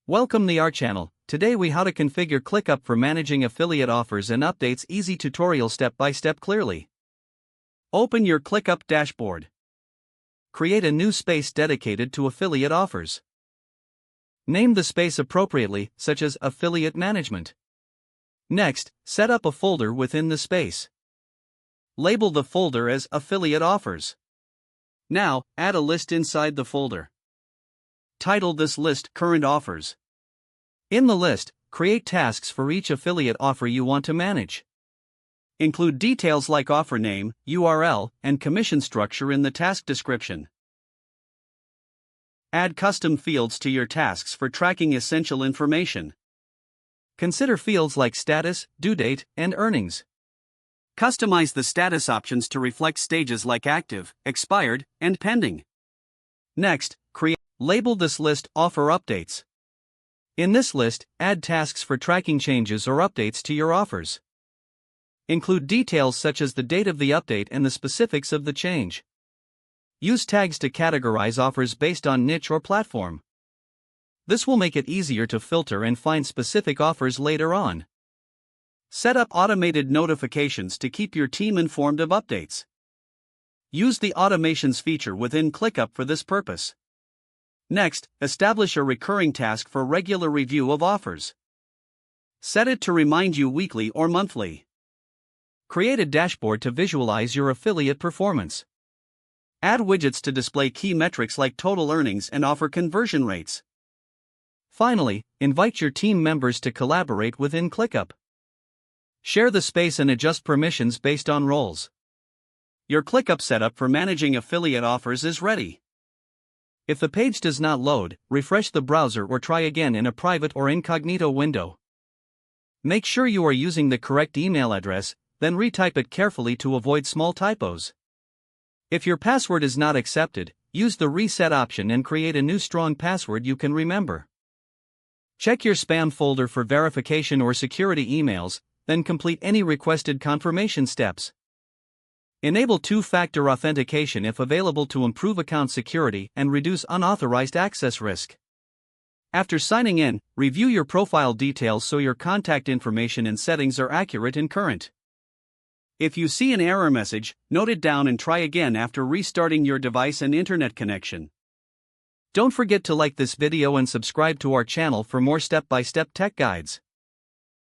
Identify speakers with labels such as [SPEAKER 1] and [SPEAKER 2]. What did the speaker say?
[SPEAKER 1] Welcome to our channel. Today we how to configure ClickUp for managing affiliate offers and updates. Easy tutorial step by step clearly. Open your ClickUp dashboard. Create a new space dedicated to affiliate offers. Name the space appropriately, such as Affiliate Management. Next, set up a folder within the space. Label the folder as Affiliate Offers. Now, add a list inside the folder. Title this list Current Offers. In the list, create tasks for each affiliate offer you want to manage. Include details like offer name, URL, and commission structure in the task description. Add custom fields to your tasks for tracking essential information. Consider fields like status, due date, and earnings. Customize the status options to reflect stages like active, expired, and pending. Next, label this list Offer Updates. In this list, add tasks for tracking changes or updates to your offers. Include details such as the date of the update and the specifics of the change. Use tags to categorize offers based on niche or platform. This will make it easier to filter and find specific offers later on. Set up automated notifications to keep your team informed of updates. Use the automations feature within ClickUp for this purpose. Next, establish a recurring task for regular review of offers. Set it to remind you weekly or monthly. Create a dashboard to visualize your affiliate performance. Add widgets to display key metrics like total earnings and offer conversion rates. Finally, invite your team members to collaborate within ClickUp. Share the space and adjust permissions based on roles. Your ClickUp setup for managing affiliate offers is ready. If the page does not load, refresh the browser or try again in a private or incognito window. Make sure you are using the correct email address, then retype it carefully to avoid small typos. If your password is not accepted, use the reset option and create a new strong password you can remember. Check your spam folder for verification or security emails, then complete any requested confirmation steps. Enable two-factor authentication if available to improve account security and reduce unauthorized access risk. After signing in, review your profile details so your contact information and settings are accurate and current. If you see an error message, note it down and try again after restarting your device and internet connection. Don't forget to like this video and subscribe to our channel for more step-by-step tech guides.